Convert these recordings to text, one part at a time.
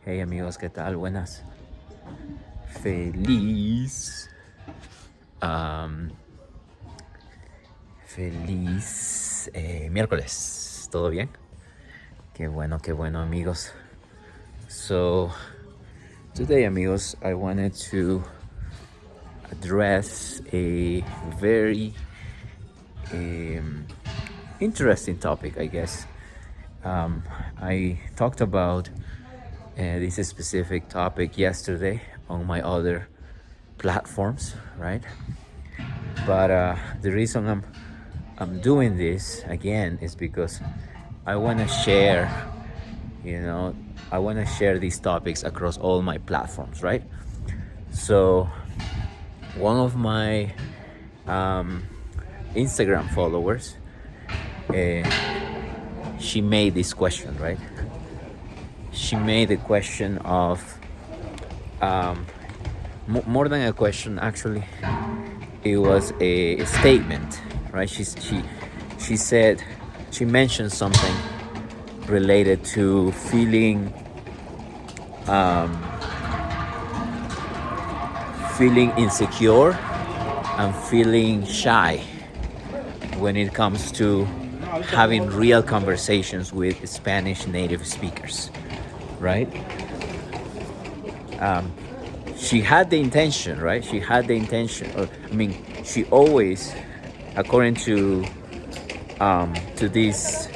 Hey amigos, ¿qué tal? Buenas. Feliz. am, feliz miércoles. ¿Todo bien? Qué bueno amigos. So, today amigos, I wanted to address a very interesting topic, I guess. I talked about this specific topic yesterday on my other platforms, right? But the reason I'm doing this again is because I want to share, I want to share these topics across all my platforms, right? So one of my Instagram followers, she made this question, right? She made the question of more than a question, actually. It was a statement, right? She said, she mentioned something related to feeling insecure and feeling shy when it comes to having real conversations with Spanish native speakers, right? She had the intention, right? She had the intention, she always, according to this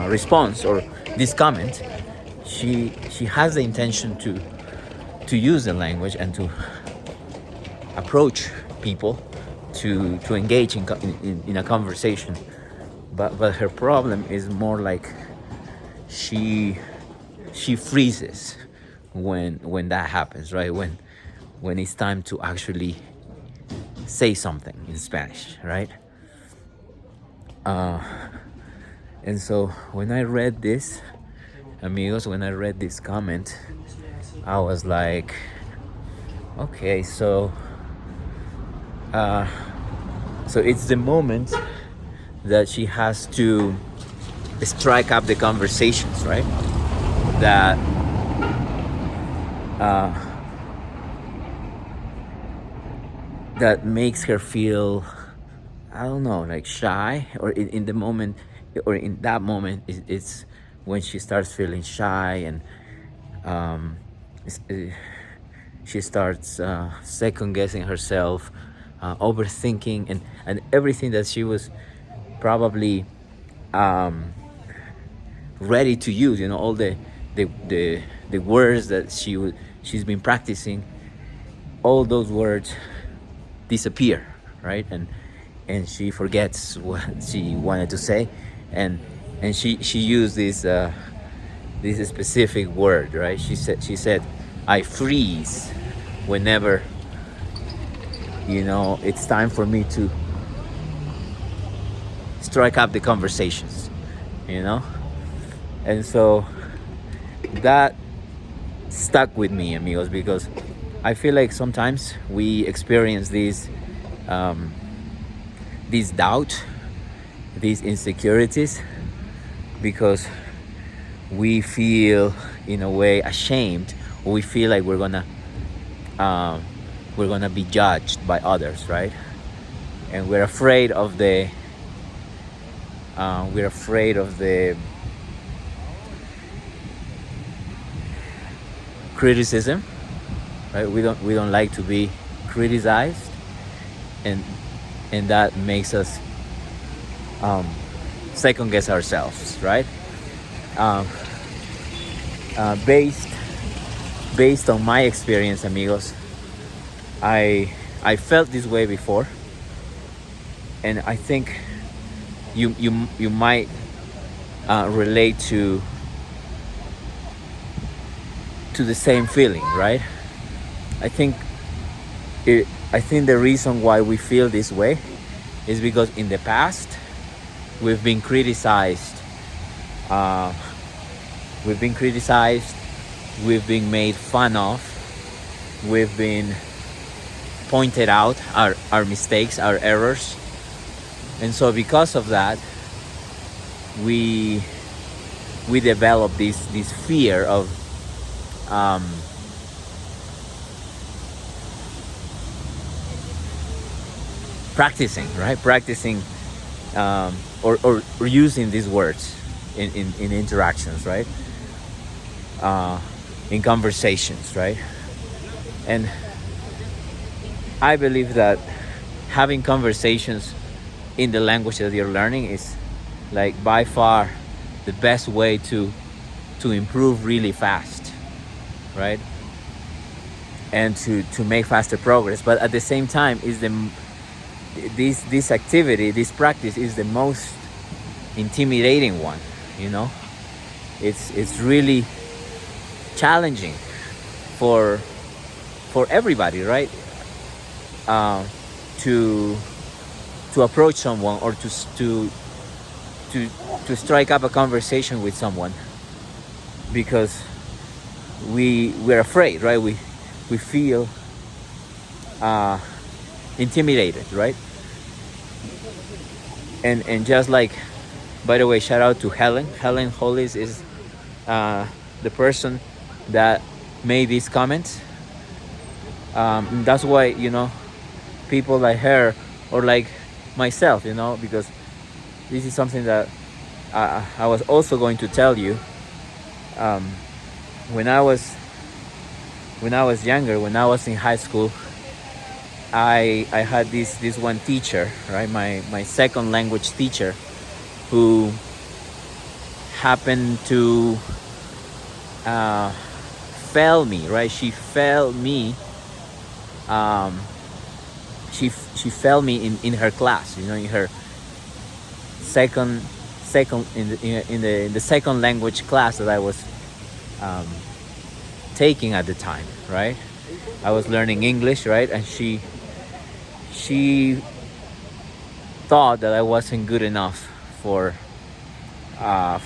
response or this comment, she has the intention to use the language and to approach people to engage in a conversation, but her problem is more like she freezes when that happens, right? When it's time to actually say something in Spanish, right? And so when I read this, amigos, when I read this comment, I was like, okay, so it's the moment that she has to strike up the conversations, right? That that makes her feel, I don't know, like shy, or in the moment, or in that moment, it's when she starts feeling shy, and she starts second guessing herself, overthinking, and everything that she was probably ready to use, all the words that she's been practicing, all those words disappear, right? And she forgets what she wanted to say, and she used this specific word, right? She said I freeze whenever it's time for me to strike up the conversations, and so that stuck with me, amigos, because I feel like sometimes we experience this doubt, these insecurities, because we feel in a way ashamed, or we feel like we're gonna be judged by others, right? And we're afraid of the criticism, right? We don't like to be criticized, and that makes us second guess ourselves, right? Based on my experience, amigos, I felt this way before, and I think you might relate to the same feeling, right? I think the reason why we feel this way is because in the past we've been criticized. We've been made fun of. We've been pointed out our mistakes, our errors, and so because of that, we develop this fear of um, practicing, right? Practicing, or using these words in interactions, right? In conversations, right? And I believe that having conversations in the language that you're learning is like by far the best way to improve really fast, right? And to make faster progress. But at the same time, is this activity, this practice is the most intimidating one. You know, it's really challenging for everybody, right? Uh, to approach someone, or to strike up a conversation with someone, because we're afraid, right? We feel uh, intimidated, right? And just like, by the way, shout out to Helen Hollis is the person that made this comment. That's why, people like her, or like myself, because this is something that I was also going to tell you. um, when I was younger, when I was in high school, I had this one teacher, right? My second language teacher, who happened to fail me, right? She failed me. Um, she failed me in her class, in her second in the second language class that I was um, taking at the time, right? I was learning English, right? And she thought that I wasn't good enough for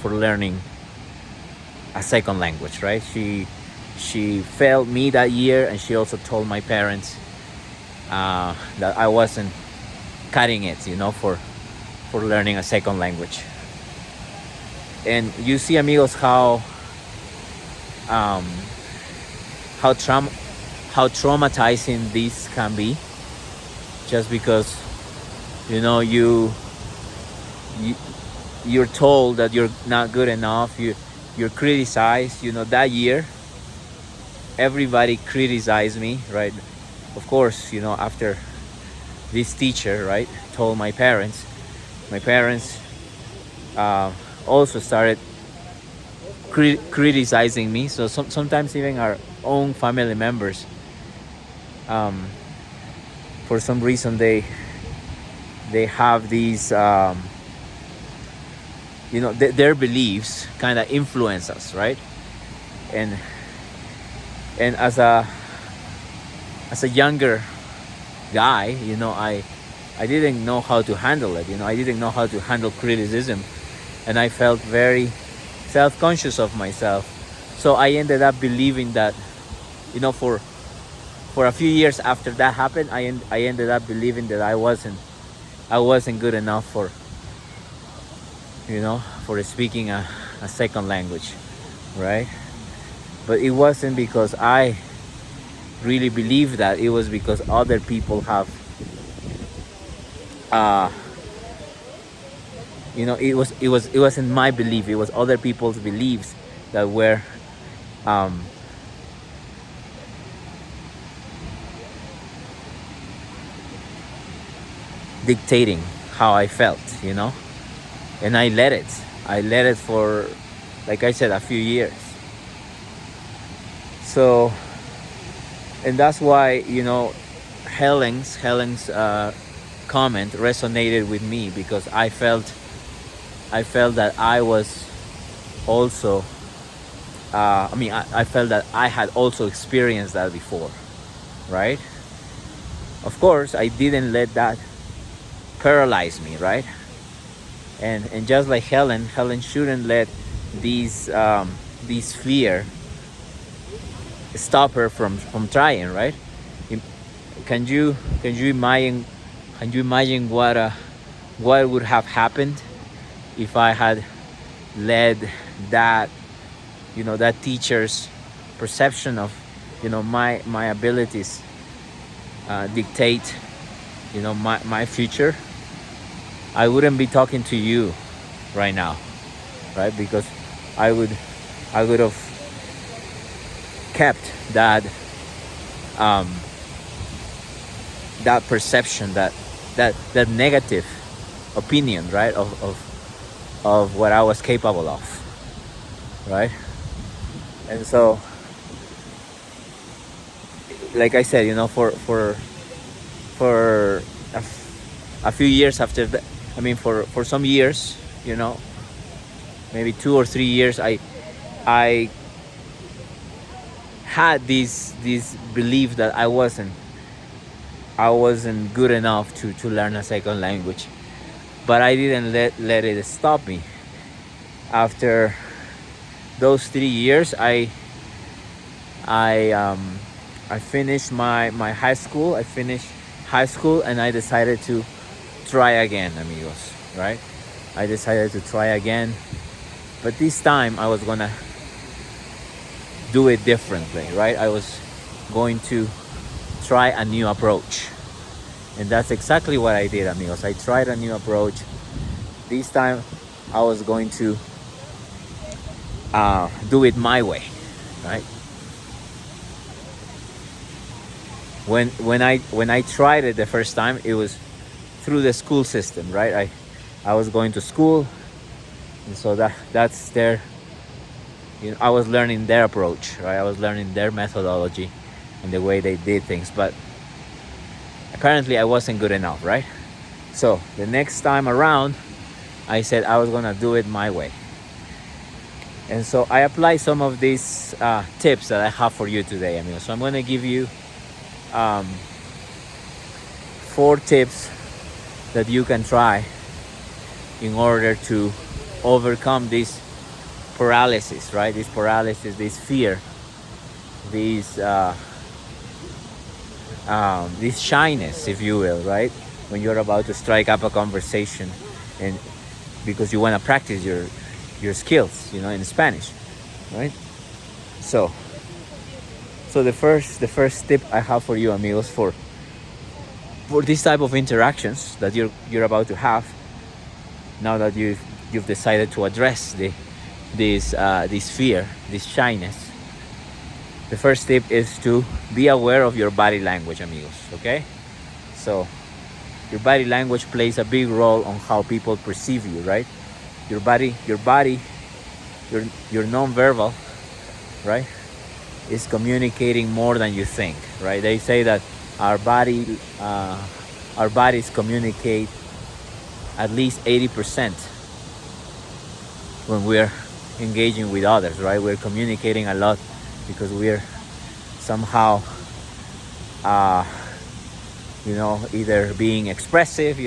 learning a second language, right? She failed me that year, and she also told my parents that I wasn't cutting it, for learning a second language. And you see, amigos, um, how traumatizing this can be, just because you're told that you're not good enough. You're criticized. That year everybody criticized me, right? Of course, after this teacher, right, told my parents uh, also started criticizing me. So sometimes even our own family members, um, for some reason, they have these their beliefs kind of influence us, right? And as a younger guy, I didn't know how to handle it. I didn't know how to handle criticism, and I felt very self-conscious of myself. So I ended up believing that, for a few years after that happened, I ended up believing that I wasn't good enough for speaking a second language, right? But it wasn't because I really believed that. It was because other people have it wasn't my belief. It was other people's beliefs that were dictating how I felt, and I let it for, like I said, a few years. So, and that's why, Helen's comment resonated with me, because I felt that I was also I felt that I had also experienced that before, right? Of course, I didn't let that paralyze me, right? And just like Helen shouldn't let these fear stop her from trying, right? Can you imagine what would have happened if I had led that teacher's perception of, my abilities dictate, my future, I wouldn't be talking to you right now, right? Because I would have kept um, that perception, that negative opinion, right, of what I was capable of, right? And so, like I said, for a few years after that, for some years, maybe 2 or 3 years, I had this belief that I wasn't good enough to learn a second language, but I didn't let it stop me. After those 3 years, I finished my high school. I finished high school, and I decided to try again, amigos. Right? I decided to try again, but this time I was gonna do it differently. Right? I was going to try a new approach, and that's exactly what I did, amigos. I tried a new approach. This time, I was going to do it my way. Right? When I tried it the first time, it was through the school system, right? I was going to school, and so that's their, I was learning their approach, right? I was learning their methodology and the way they did things, but apparently I wasn't good enough, right? So the next time around, I said I was gonna do it my way, and so I applied some of these tips that I have for you today, amigo. So I'm gonna give you 4 tips that you can try in order to overcome this paralysis, right? This paralysis, this fear, this shyness, if you will, right? When you're about to strike up a conversation, and because you want to practice your skills, in Spanish, right? So the first tip I have for you, amigos, for this type of interactions that you're about to have, now that you've decided to address this fear, this shyness, the first tip is to be aware of your body language, amigos. Okay, so your body language plays a big role on how people perceive you, right? Your body, your non-verbal, right, is communicating more than you think, right? They say that our bodies communicate at least 80% when we're engaging with others, right? We're communicating a lot because we're somehow either being expressive,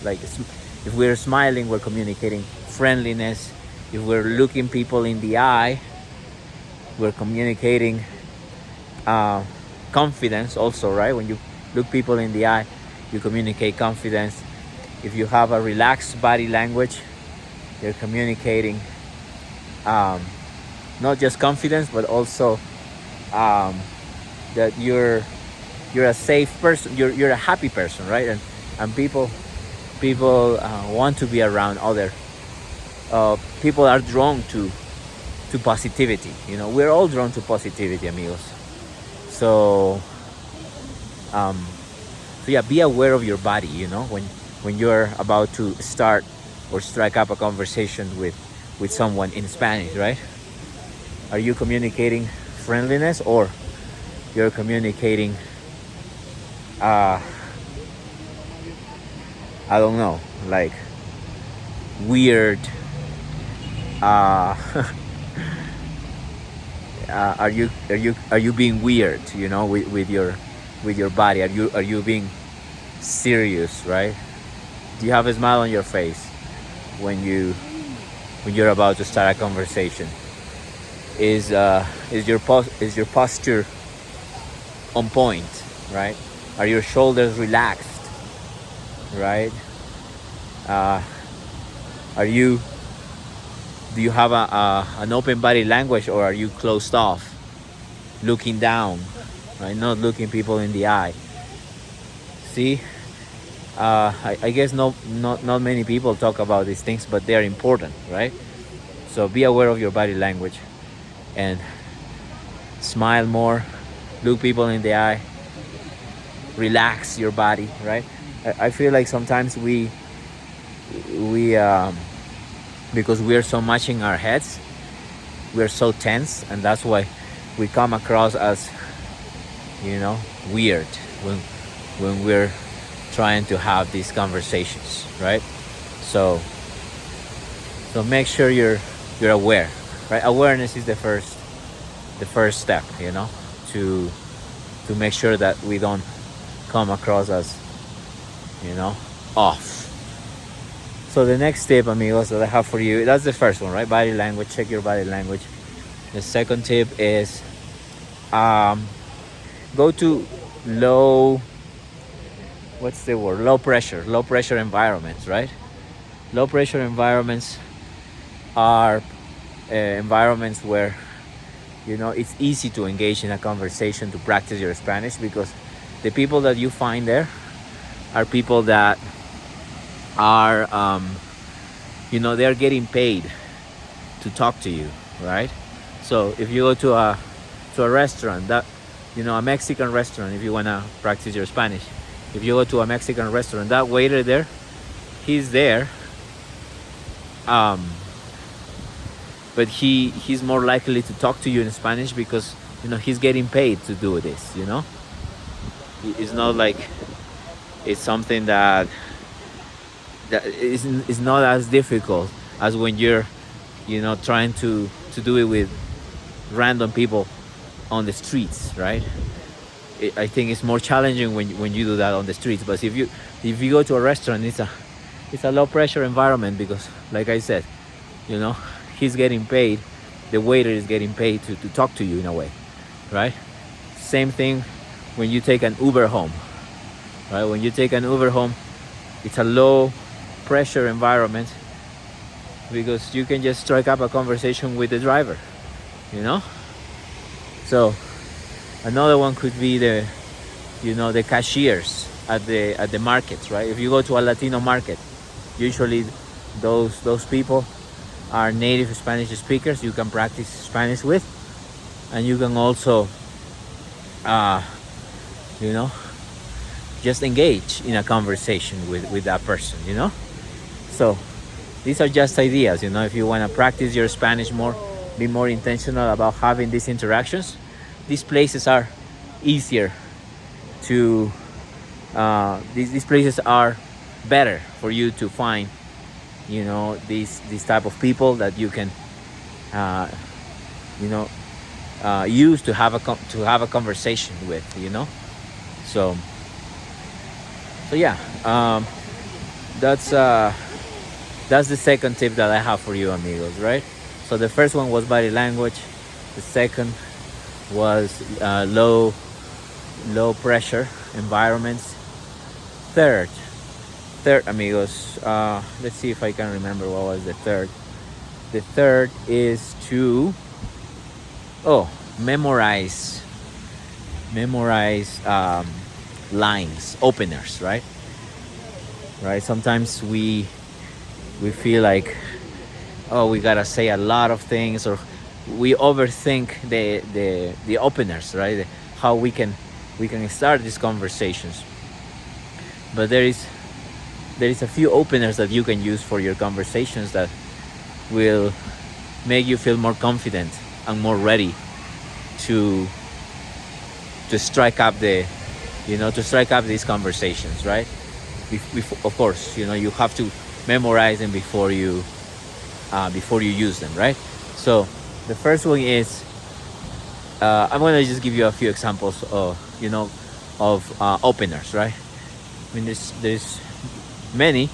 like if we're smiling, we're communicating friendliness. If we're looking people in the eye, we're communicating confidence also, right? When you look people in the eye, you communicate confidence. If you have a relaxed body language, you're communicating not just confidence, but also that you're a safe person, you're a happy person, right? And people want to be around other people. Are drawn to positivity. We're all drawn to positivity, amigos. So yeah, be aware of your body, when you're about to start or strike up a conversation with someone in Spanish, right? Are you communicating friendliness, or you're communicating I don't know, like weird are you being weird, with your body? Are you being serious, right? Do you have a smile on your face when you're about to start a conversation? Is your posture on point, right? Are your shoulders relaxed, right? Do you have an open body language, or are you closed off? looking down, right? Not looking people in the eye. See, I guess not many people talk about these things, but they are important, right? So be aware of your body language and smile more, look people in the eye, relax your body, right? I feel like sometimes we because we are so much in our heads, we're so tense, and that's why we come across as, weird when we're trying to have these conversations, right? So so make sure you're aware, right? Awareness is the first step, to make sure that we don't come across as, off. So the next tip, amigos, that I have for you, that's the first one, right? Body language. Check your body language. The second tip is go to low pressure environments, right? Low pressure environments are environments where it's easy to engage in a conversation, to practice your Spanish, because the people that you find there are people that are they are getting paid to talk to you, right? So if you go to a restaurant, that a Mexican restaurant, if you want to practice your Spanish, if you go to a Mexican restaurant, that waiter there, he's there, but he's more likely to talk to you in Spanish because he's getting paid to do this. It's not like it's something that is not as difficult as when you're trying to do it with random people on the streets, right? I think it's more challenging when you do that on the streets. But if you go to a restaurant, it's a low pressure environment because, like I said, he's getting paid, the waiter is getting paid to talk to you in a way, right? Same thing when you take an Uber home, right? When you take an Uber home, it's a low pressure environment because you can just strike up a conversation with the driver, So another one could be the cashiers at the markets, right? If you go to a Latino market, usually those people are native Spanish speakers you can practice Spanish with, and you can also just engage in a conversation with that person, So these are just ideas, if you want to practice your Spanish more, be more intentional about having these interactions. These places are easier to these places are better for you to find these type of people that you can use to have a conversation with, so yeah, that's the second tip that I have for you, amigos, right? So the first one was body language, the second was low pressure environments. Third, amigos, let's see if I can remember what was the third. The third is to memorize lines, openers, right? Sometimes we feel like, we gotta say a lot of things, or we overthink the openers, right? How we can start these conversations. But there is a few openers that you can use for your conversations that will make you feel more confident and more ready to strike up these conversations, right? Of course, you have to memorize them before you use them, right? So the first one is I'm gonna just give you a few examples of openers, right? I mean, there's many,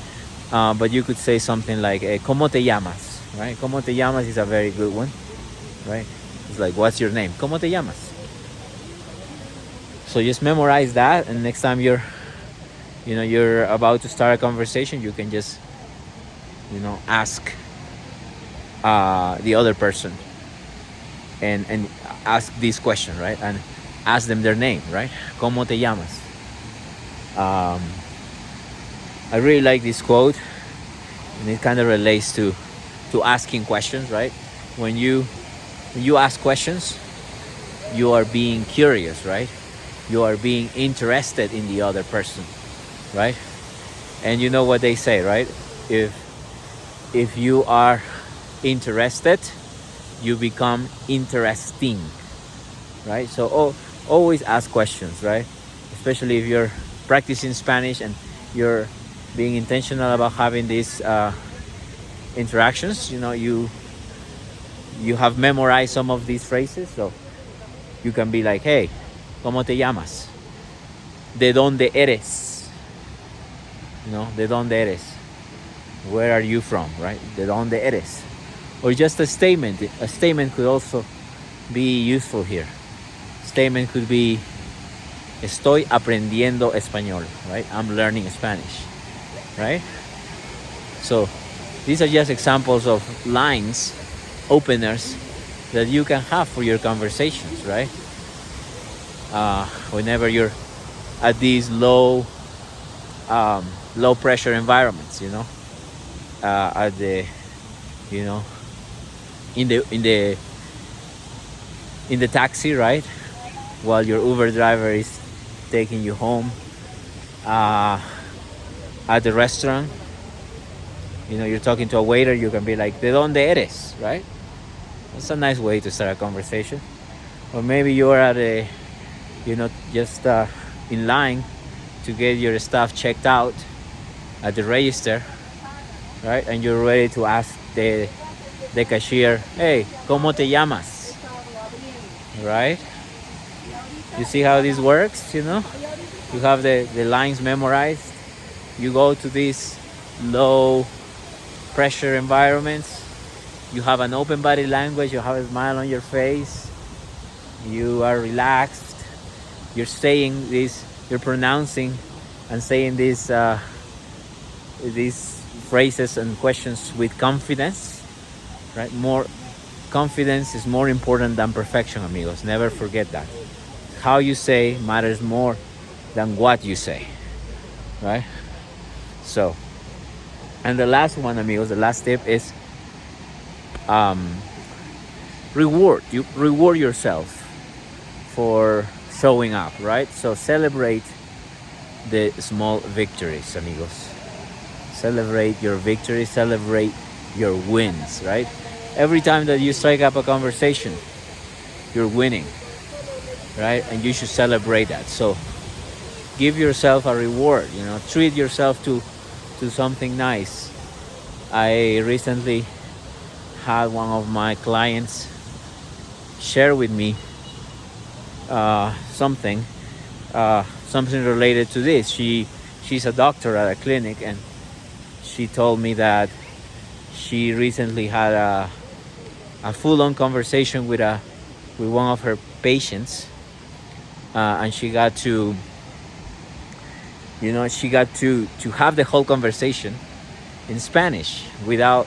but you could say something like "¿Cómo te llamas?" Right? "¿Cómo te llamas?" is a very good one, right? It's like, "What's your name?" "¿Cómo te llamas?" So just memorize that, and next time you're about to start a conversation, you can just ask the other person, and ask this question, right? And ask them their name, right? ¿Cómo te llamas? I really like this quote, and it kind of relates to asking questions, right? When you ask questions, you are being curious, right? You are being interested in the other person, right? And you know what they say, right? If you are interested, you become interesting, right? So always ask questions, right? Especially if you're practicing Spanish and you're being intentional about having these interactions. You have memorized some of these phrases, so you can be like, hey, ¿cómo te llamas? ¿De dónde eres? ¿De dónde eres? Where are you from, right? ¿De dónde eres? Or just a statement. A statement could also be useful here. Statement could be, estoy aprendiendo español, right? I'm learning Spanish, right? So these are just examples of lines, openers, that you can have for your conversations, right? Whenever you're at these low pressure environments, at the, in the taxi, right? While your Uber driver is taking you home, at the restaurant, you're talking to a waiter, you can be like, ¿de dónde eres? Right? That's a nice way to start a conversation. Or maybe you're at a, just in line to get your stuff checked out at the register, right? And you're ready to ask the cashier, hey, ¿cómo te llamas? Right? You see how this works, You have the lines memorized. You go to these low pressure environments. You have an open body language. You have a smile on your face. You are relaxed. You're saying this. You're pronouncing and saying these phrases and questions with confidence, right? More confidence is more important than perfection, amigos. Never forget that. How you say matters more than what you say, right? So, and the last one, amigos, the last tip is reward yourself for showing up, right? So celebrate the small victories, amigos. Celebrate your victories, celebrate your wins, right? Every time that you strike up a conversation, you're winning, right? And you should celebrate that. So give yourself a reward, treat yourself to something nice. I recently had one of my clients share with me something related to this. She's a doctor at a clinic, and she told me that she recently had a full-on conversation with one of her patients, and she got to have the whole conversation in Spanish without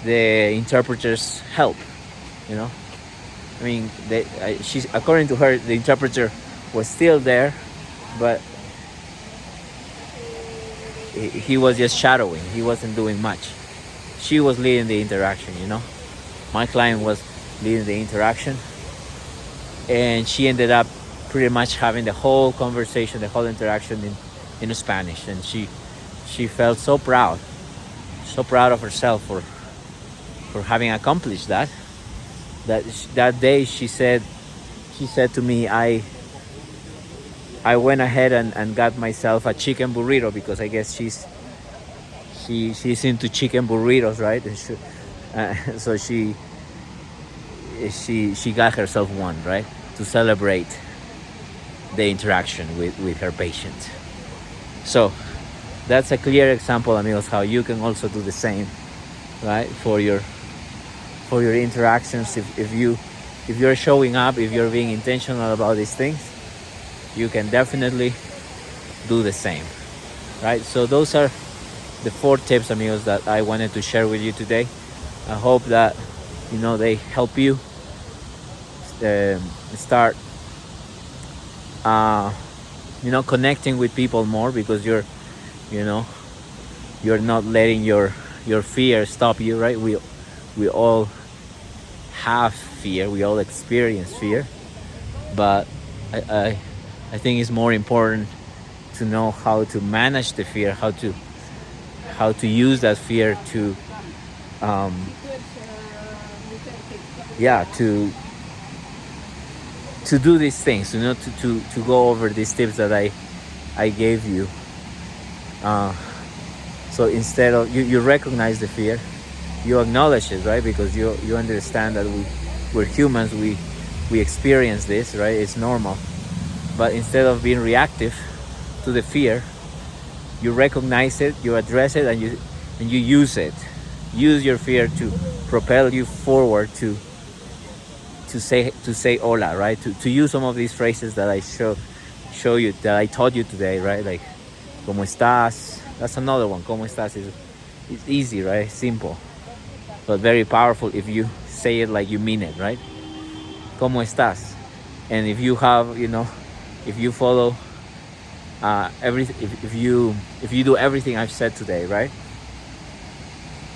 the interpreter's help. I mean, she's, according to her, the interpreter was still there, but he was just shadowing. He wasn't doing much. She was leading the interaction, My client was leading the interaction, and she ended up pretty much having the whole conversation, the whole interaction in Spanish. And she felt so proud of herself for having accomplished that day. She said to me, I went ahead and got myself a chicken burrito, because I guess she's into chicken burritos, right? So she got herself one, right, to celebrate the interaction with her patient. So that's a clear example, amigos, how you can also do the same, right, for your interactions. If you're showing up, if you're being intentional about these things, you can definitely do the same, right? So those are the 4 tips, amigos, that I wanted to share with you today. I hope that they help you start connecting with people more, because you know you're not letting your fear stop you, right? We all have fear, we all experience fear, but I think it's more important to know how to manage the fear, how to use that fear to yeah to do these things, to go over these tips that I gave you. So instead of you recognize the fear, you acknowledge it, right? Because you understand that we're humans, we experience this, right? It's normal. But instead of being reactive to the fear, you recognize it, you address it, and you use it. Use your fear to propel you forward, to say hola, right? To use some of these phrases that I show you, that I taught you today, right? Like ¿cómo estás? That's another one. ¿Cómo estás? It's easy, right? Simple, but very powerful if you say it like you mean it, right? ¿Cómo estás? And if you have, if you follow if you do everything I've said today, right?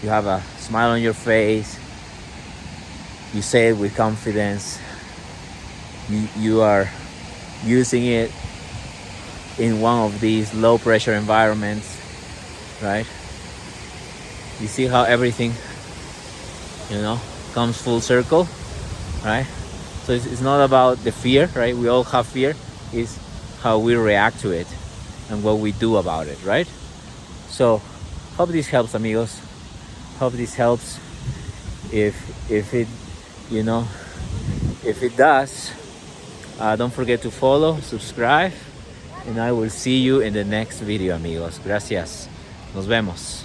You have a smile on your face. You say it with confidence. You are using it in one of these low pressure environments, right? You see how everything, comes full circle, right? So it's not about the fear, right? We all have fear. It's how we react to it and what we do about it, right? So hope this helps, amigos. Hope this helps. If it if it does, don't forget to follow, subscribe, and I will see you in the next video, amigos. Gracias. Nos vemos.